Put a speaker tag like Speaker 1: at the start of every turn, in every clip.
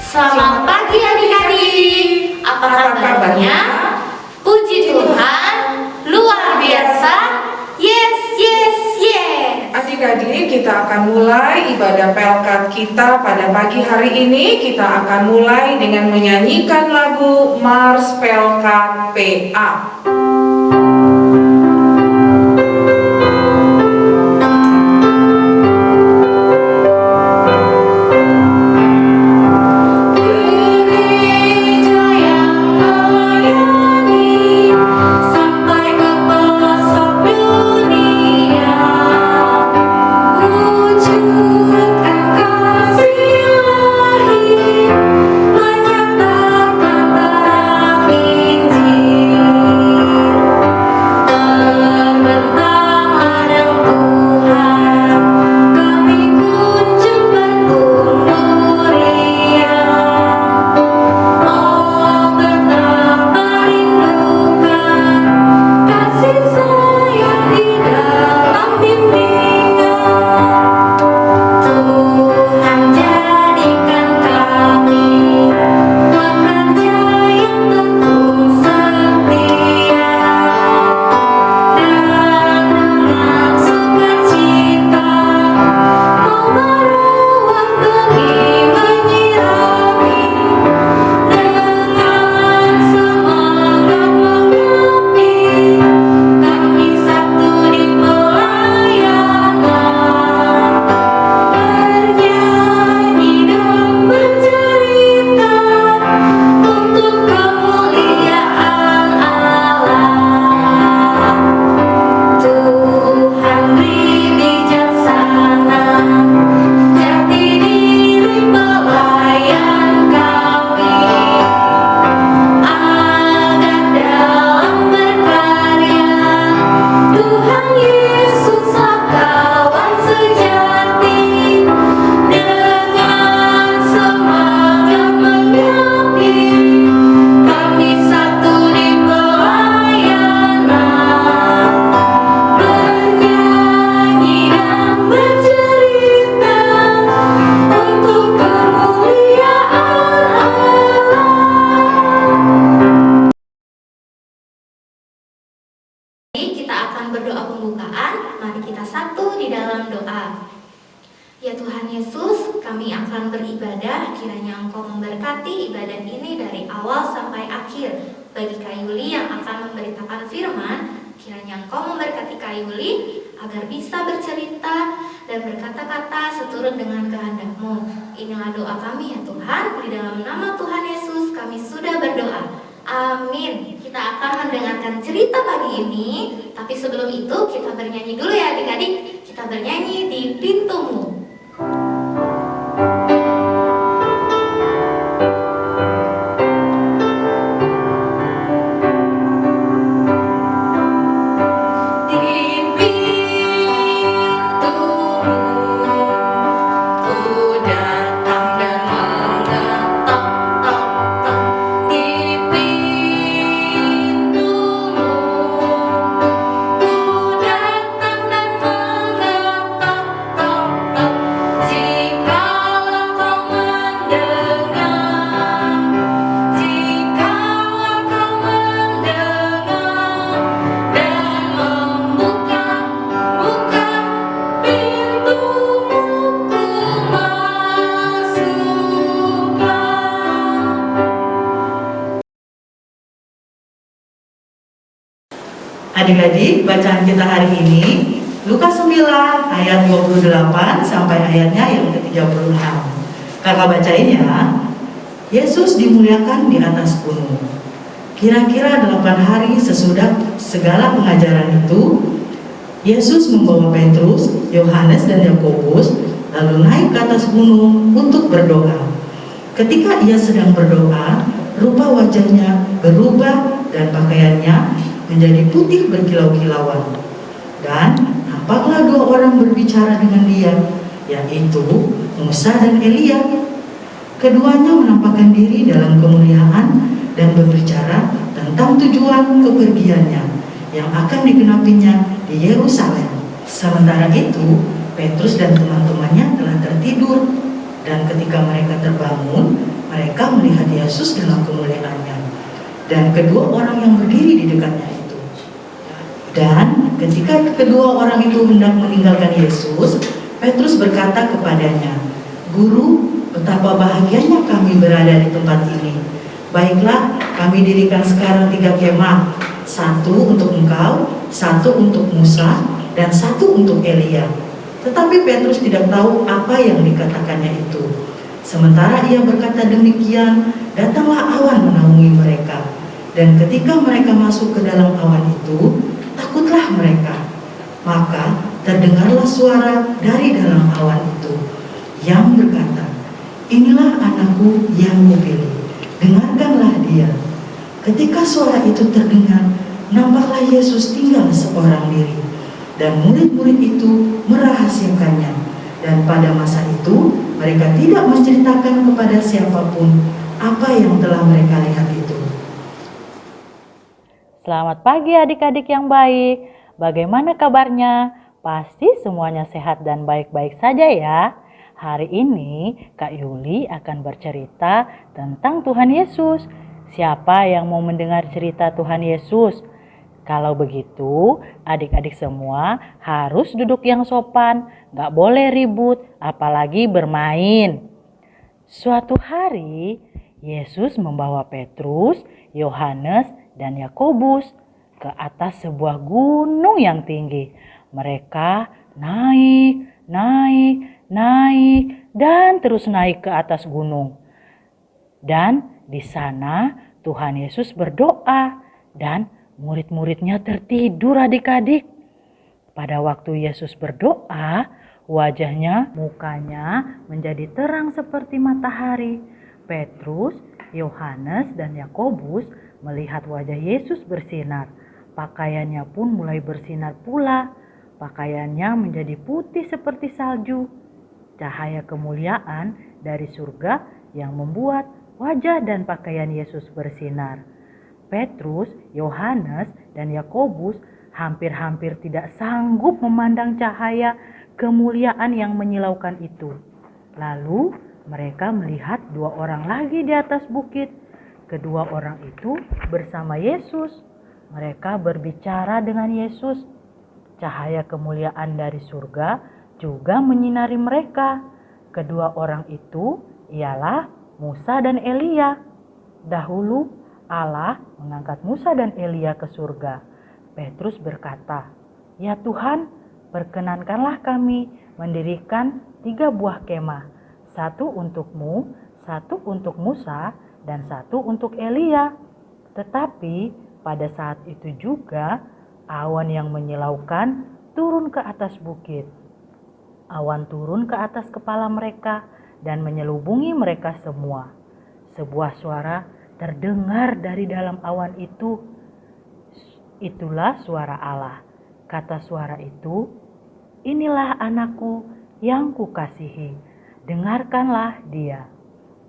Speaker 1: Selamat pagi adik-adik. Apa kabarnya? Puji Tuhan, luar biasa. Yes, yes, yes.
Speaker 2: Adik-adik, kita akan mulai ibadah pelkat kita pada pagi hari ini. Kita akan mulai dengan menyanyikan lagu Mars Pelkat PA.
Speaker 1: Kita akan berdoa pembukaan. Mari kita satu di dalam doa. Ya Tuhan Yesus, kami akan beribadah. Kiranya Engkau memberkati ibadah ini dari awal sampai akhir. Bagi Kak Yuli yang akan memberitakan firman, kiranya Engkau memberkati Kak Yuli agar bisa bercerita dan berkata-kata seturut dengan kehendak-Mu. Inilah doa kami ya Tuhan. Di dalam nama Tuhan Yesus kami sudah berdoa. Amin. Kita akan mendengarkan cerita pagi ini. Tapi sebelum itu kita bernyanyi dulu ya adik-adik. Kita bernyanyi di Pintumu.
Speaker 3: Adik-adik, bacaan kita hari ini Lukas 9 ayat 28 sampai ayatnya yang ke-36. Kakak bacain ya. Yesus dimuliakan di atas gunung. Kira-kira 8 hari sesudah segala pengajaran itu, Yesus membawa Petrus, Yohanes dan Yakobus lalu naik ke atas gunung untuk berdoa. Ketika ia sedang berdoa, rupa wajahnya berubah dan pakaiannya menjadi putih berkilau-kilauan. Dan nampaklah 2 orang berbicara dengan dia, yaitu Musa dan Elia. Keduanya menampakkan diri dalam kemuliaan dan berbicara tentang tujuan kepergiannya yang akan digenapinya di Yerusalem. Sementara itu, Petrus dan teman-temannya telah tertidur, dan ketika mereka terbangun, mereka melihat Yesus dalam kemuliaannya dan kedua orang yang berdiri di dekatnya itu. Dan ketika kedua orang itu hendak meninggalkan Yesus, Petrus berkata kepadanya, "Guru, betapa bahagianya kami berada di tempat ini. Baiklah, kami dirikan sekarang 3 kemah, 1 untuk engkau, 1 untuk Musa, dan 1 untuk Elia." Tetapi Petrus tidak tahu apa yang dikatakannya itu. Sementara ia berkata demikian, datanglah awan menaungi mereka. Dan ketika mereka masuk ke dalam awan itu, takutlah mereka. Maka terdengarlah suara dari dalam awan itu yang berkata, "Inilah anakku yang kupilih, dengarkanlah dia." Ketika suara itu terdengar, nampaklah Yesus tinggal seorang diri, dan murid-murid itu merahasiakannya. Dan pada masa itu mereka tidak menceritakan kepada siapapun apa yang telah mereka lihat itu.
Speaker 4: Selamat pagi adik-adik yang baik. Bagaimana kabarnya? Pasti semuanya sehat dan baik-baik saja ya. Hari ini Kak Yuli akan bercerita tentang Tuhan Yesus. Siapa yang mau mendengar cerita Tuhan Yesus? Kalau begitu, adik-adik semua harus duduk yang sopan, gak boleh ribut, apalagi bermain. Suatu hari, Yesus membawa Petrus, Yohanes, dan Yakobus ke atas sebuah gunung yang tinggi. Mereka naik, dan terus naik ke atas gunung. Dan di sana Tuhan Yesus berdoa dan murid-muridnya tertidur adik-adik. Pada waktu Yesus berdoa, wajahnya, mukanya menjadi terang seperti matahari. Petrus, Yohanes, dan Yakobus melihat wajah Yesus bersinar. Pakaiannya pun mulai bersinar pula. Pakaiannya menjadi putih seperti salju. Cahaya kemuliaan dari surga yang membuat wajah dan pakaian Yesus bersinar. Petrus, Yohanes, dan Yakobus hampir-hampir tidak sanggup memandang cahaya kemuliaan yang menyilaukan itu. Lalu mereka melihat 2 orang lagi di atas bukit. Kedua orang itu bersama Yesus. Mereka berbicara dengan Yesus. Cahaya kemuliaan dari surga juga menyinari mereka. Kedua orang itu ialah Musa dan Elia. Dahulu Allah mengangkat Musa dan Elia ke surga. Petrus berkata, "Ya Tuhan, perkenankanlah kami mendirikan 3 buah kemah. 1 untukmu, 1 untuk Musa, dan 1 untuk Elia." Tetapi pada saat itu juga awan yang menyilaukan turun ke atas bukit. Awan turun ke atas kepala mereka dan menyelubungi mereka semua. Sebuah suara terdengar dari dalam awan itu. Itulah suara Allah. Kata suara itu, "Inilah anakku yang kukasihi. Dengarkanlah dia."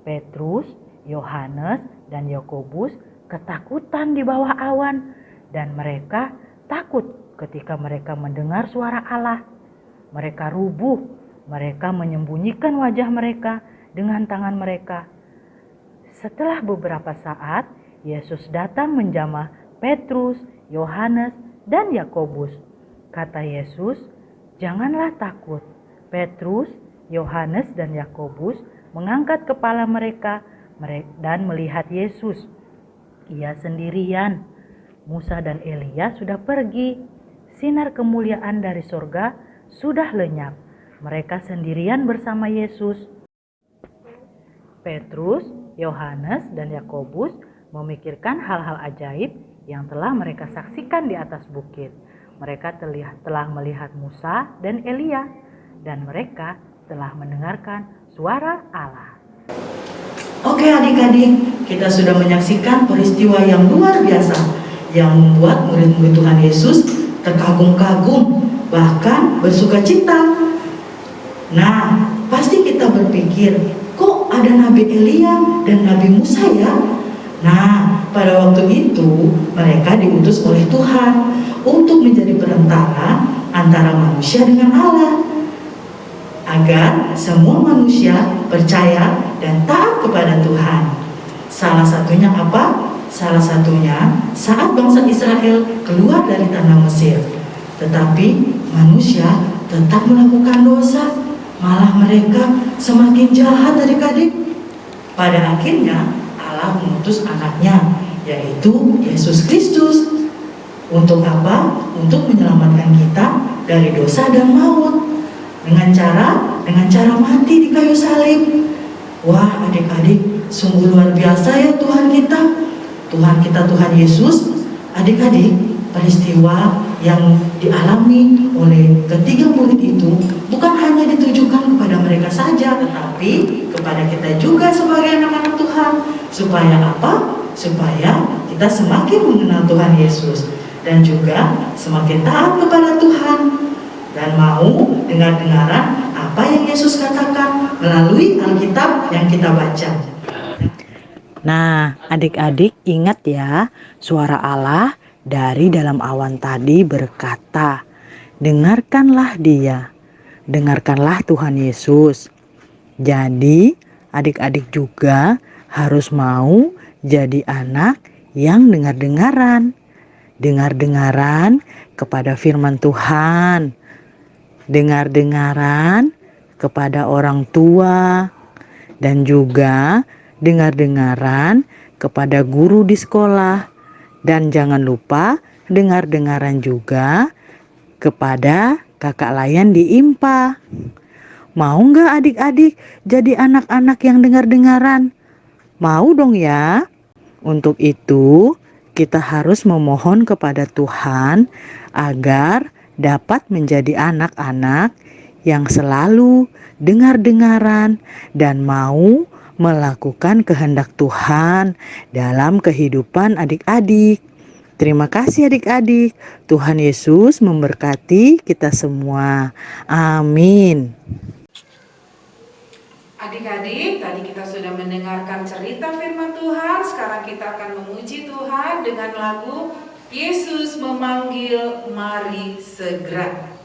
Speaker 4: Petrus, Yohanes, dan Yakobus ketakutan di bawah awan, dan mereka takut ketika mereka mendengar suara Allah. Mereka rubuh, mereka menyembunyikan wajah mereka dengan tangan mereka. Setelah beberapa saat, Yesus datang menjamah Petrus, Yohanes, dan Yakobus. Kata Yesus, "Janganlah takut." Petrus, Yohanes, dan Yakobus mengangkat kepala mereka dan melihat Yesus. Ia sendirian. Musa dan Elia sudah pergi. Sinar kemuliaan dari surga sudah lenyap. Mereka sendirian bersama Yesus. Petrus, Yohanes, dan Yakobus memikirkan hal-hal ajaib yang telah mereka saksikan di atas bukit. Mereka telah melihat Musa dan Elia, dan mereka telah mendengarkan suara Allah.
Speaker 3: Oke adik-adik, kita sudah menyaksikan peristiwa yang luar biasa yang membuat murid-murid Tuhan Yesus terkagum-kagum, bahkan bersuka cita. Nah, pasti kita berpikir, kok ada Nabi Elia dan Nabi Musa ya? Nah, pada waktu itu mereka diutus oleh Tuhan untuk menjadi perantara antara manusia dengan Allah, agar semua manusia percaya dan taat kepada Tuhan. Salah satunya apa? Salah satunya saat bangsa Israel keluar dari tanah Mesir. Tetapi manusia tetap melakukan dosa, malah mereka semakin jahat adik-adik. Pada akhirnya Allah mengutus anaknya, yaitu Yesus Kristus. Untuk apa? Untuk menyelamatkan kita dari dosa dan maut. Dengan cara mati di kayu salib. Wah adik-adik, sungguh luar biasa ya Tuhan kita. Tuhan Yesus. Adik-adik, peristiwa yang dialami oleh ketiga murid itu bukan hanya ditujukan kepada mereka saja, tetapi kepada kita juga sebagai anak-anak Tuhan. Supaya apa? Supaya kita semakin mengenal Tuhan Yesus dan juga semakin taat kepada Tuhan dan mau dengar-dengaran apa yang Yesus katakan melalui Alkitab yang kita baca.
Speaker 4: Nah, adik-adik ingat ya, suara Allah dari dalam awan tadi berkata, dengarkanlah Dia, dengarkanlah Tuhan Yesus. Jadi, adik-adik juga harus mau jadi anak yang dengar-dengaran. Dengar-dengaran kepada firman Tuhan. Dengar-dengaran kepada orang tua. Dan juga dengar-dengaran kepada guru di sekolah. Dan jangan lupa dengar-dengaran juga kepada kakak layan di IMPA. Mau nggak adik-adik jadi anak-anak yang dengar-dengaran? Mau dong ya. Untuk itu kita harus memohon kepada Tuhan agar dapat menjadi anak-anak yang selalu dengar-dengaran dan mau melakukan kehendak Tuhan dalam kehidupan adik-adik. Terima kasih adik-adik. Tuhan Yesus memberkati kita semua. Amin.
Speaker 2: Adik-adik, tadi kita sudah mendengarkan cerita firman Tuhan. Sekarang kita akan memuji Tuhan dengan lagu Yesus Memanggil, Mari Segera.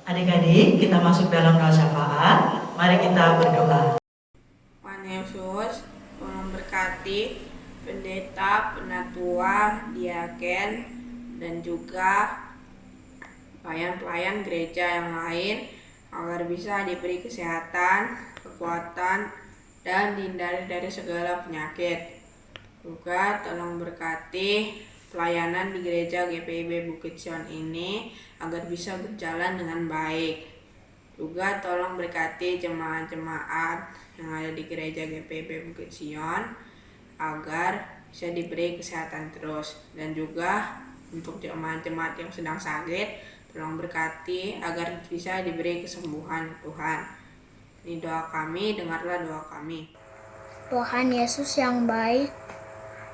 Speaker 3: Adik-adik, kita masuk dalam doa syafaat. Mari kita berdoa.
Speaker 5: Tuhan Yesus, tolong berkati pendeta, penatua, diaken, dan juga pelayan-pelayan gereja yang lain agar bisa diberi kesehatan, kekuatan, dan dihindari dari segala penyakit. Juga tolong berkati pelayanan di gereja GPIB Bukit Sion ini agar bisa berjalan dengan baik. Juga tolong berkati jemaat-jemaat yang ada di gereja GPIB Bukit Sion agar bisa diberi kesehatan terus. Dan juga untuk jemaat-jemaat yang sedang sakit, tolong berkati agar bisa diberi kesembuhan Tuhan. Ini doa kami, dengarlah doa kami.
Speaker 6: Tuhan Yesus yang baik,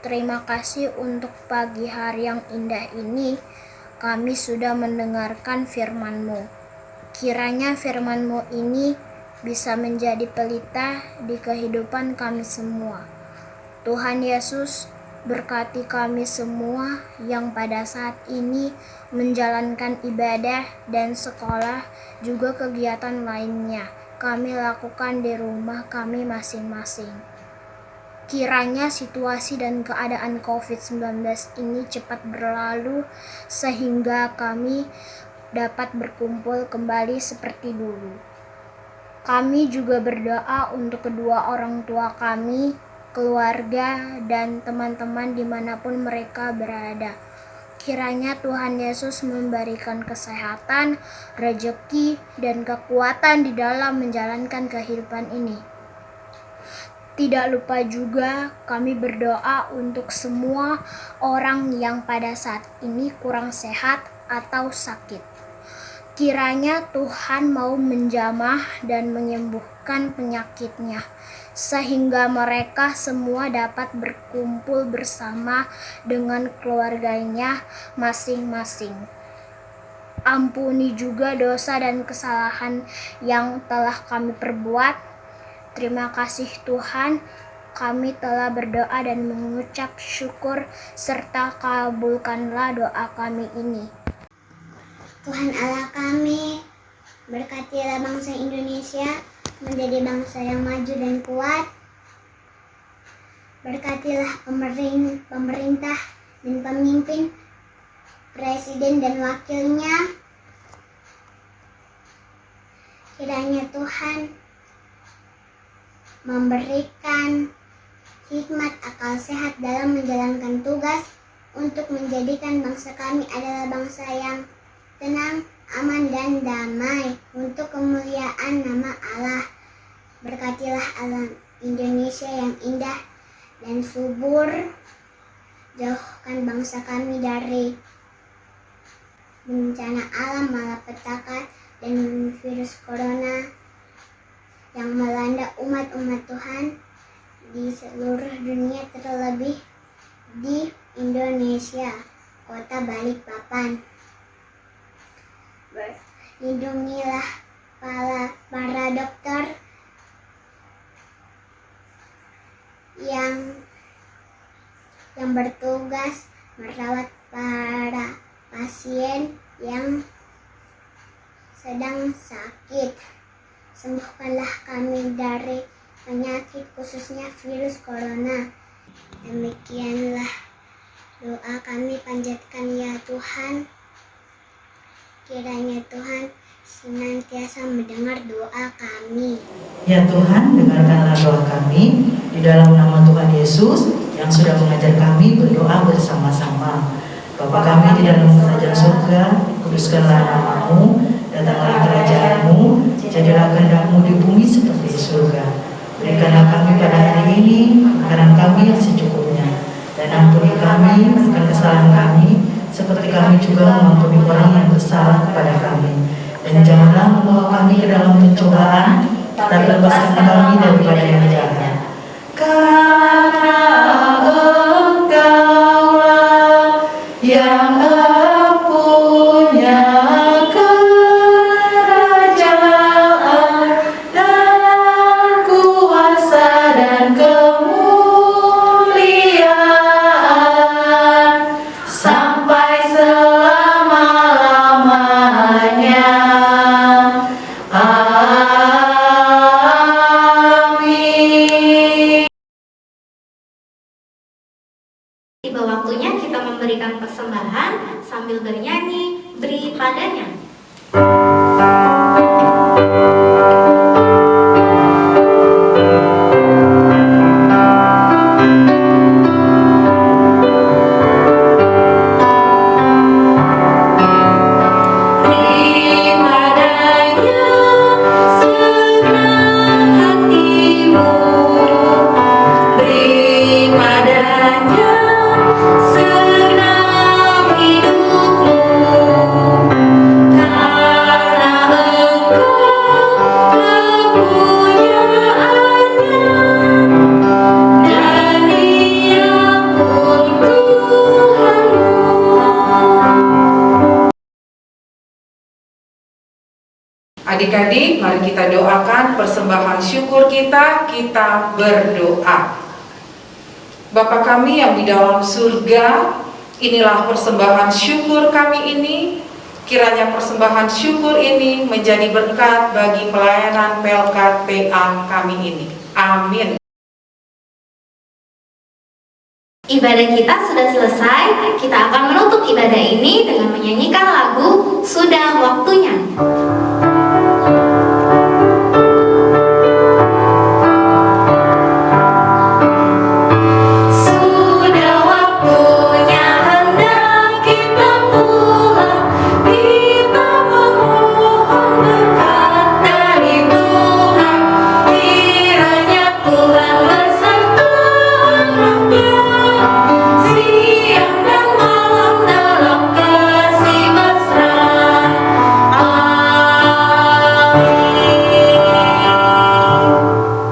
Speaker 6: terima kasih untuk pagi hari yang indah ini. Kami sudah mendengarkan firman-Mu. Kiranya firman-Mu ini bisa menjadi pelita di kehidupan kami semua. Tuhan Yesus, berkati kami semua yang pada saat ini menjalankan ibadah dan sekolah, juga kegiatan lainnya kami lakukan di rumah kami masing-masing. Kiranya situasi dan keadaan COVID-19 ini cepat berlalu sehingga kami dapat berkumpul kembali seperti dulu. Kami juga berdoa untuk kedua orang tua kami, keluarga, dan teman-teman dimanapun mereka berada. Kiranya Tuhan Yesus memberikan kesehatan, rezeki, dan kekuatan di dalam menjalankan kehidupan ini. Tidak lupa juga kami berdoa untuk semua orang yang pada saat ini kurang sehat atau sakit. Kiranya Tuhan mau menjamah dan menyembuhkan penyakitnya, sehingga mereka semua dapat berkumpul bersama dengan keluarganya masing-masing. Ampuni juga dosa dan kesalahan yang telah kami perbuat. Terima kasih Tuhan, kami telah berdoa dan mengucap syukur, serta kabulkanlah doa kami ini.
Speaker 7: Tuhan Allah kami, berkatilah bangsa Indonesia menjadi bangsa yang maju dan kuat. Berkatilah pemerintah dan pemimpin, presiden dan wakilnya. Kiranya Tuhan memberikan hikmat akal sehat dalam menjalankan tugas untuk menjadikan bangsa kami adalah bangsa yang tenang, aman, dan damai untuk kemuliaan nama Allah. Berkatilah alam Indonesia yang indah dan subur. Jauhkan bangsa kami dari bencana alam, malapetaka, dan virus corona yang melanda umat-umat Tuhan di seluruh dunia, terlebih di Indonesia, kota Balikpapan. Lindungilah para dokter yang bertugas merawat para pasien yang sedang sakit. Sembuhkanlah kami dari penyakit, khususnya virus corona. Demikianlah doa kami panjatkan ya Tuhan. Kiranya Tuhan senantiasa mendengar doa kami.
Speaker 3: Ya Tuhan, dengarkanlah doa kami di dalam nama Tuhan Yesus yang sudah mengajar kami berdoa bersama-sama. Bapa kami di dalam kerajaan surga, kuduskanlah nama-Mu, datanglah kerajaan-Mu, jadilah kehendak-Mu di bumi seperti di surga. Berikanlah kami pada hari ini makanan kami yang secukupnya, dan ampuni kami akan kesalahan kami, seperti kami juga mengampuni orang yang bersalah kepada kami. Dan janganlah membawa kami ke dalam pencobaan, tetapi lepaskan kami daripada yang jahat. Karena Engkaulah yang punya kerajaan dan kuasa dan kemuliaan sampai selama-lamanya. Amin.
Speaker 1: Tiba waktunya kita memberikan persembahan sambil bernyanyi Beri Padanya.
Speaker 7: Karena Engkau
Speaker 2: Adik-adik, mari kita doakan persembahan syukur kita berdoa. Bapa kami yang di dalam surga, inilah persembahan syukur kami ini. Kiranya persembahan syukur ini menjadi berkat bagi pelayanan Pelkat PA kami ini. Amin.
Speaker 1: Ibadah kita sudah selesai. Kita akan menutup ibadah ini dengan menyanyikan lagu Sudah Waktunya. Sudah waktunya hendak kita pulang, kita memohon berkat dari Tuhan. Kiranya Tuhan beserta anaknya, siang dan malam dalam kasih mesra.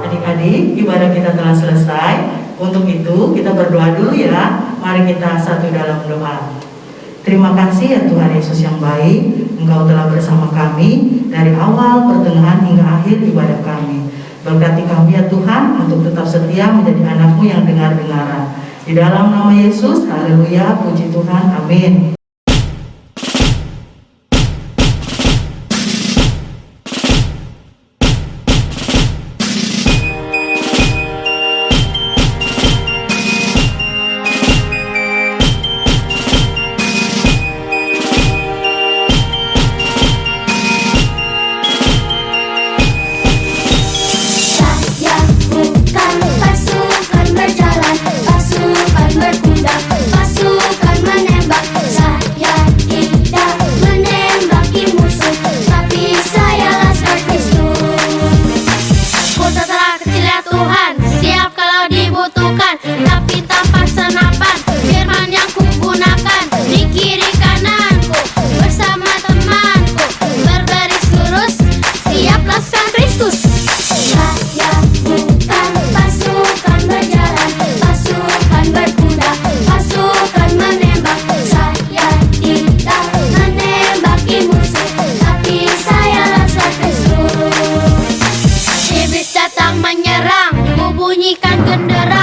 Speaker 3: Adik-adik, ibadah kita telah selesai. Untuk itu kita berdoa dulu ya. Mari kita satu dalam doa. Terima kasih ya Tuhan Yesus yang baik, Engkau telah bersama kami dari awal, pertengahan hingga akhir ibadah kami. Berkati kami ya Tuhan untuk tetap setia menjadi anak-Mu yang dengar-dengaran. Di dalam nama Yesus, haleluya, puji Tuhan, amin.
Speaker 8: Saya bukan pasukan berjalan, pasukan berkuda, pasukan menembak. Saya tidak menembaki musuh, tapi saya laskar Kristus. Ku terserah kecil ya Tuhan, siap kalau dibutuhkan, tapi tanpa senapan. Firman yang kugunakan di kiri kananku, bersama temanku berbaris lurus, siap laskar Kristus. Saya bukan pasukan berjalan, pasukan berkuda, pasukan menembak. Saya tidak menembaki musuh, tapi saya laskar Kristus. Iblis datang menyerang, ku bunyikan genderang.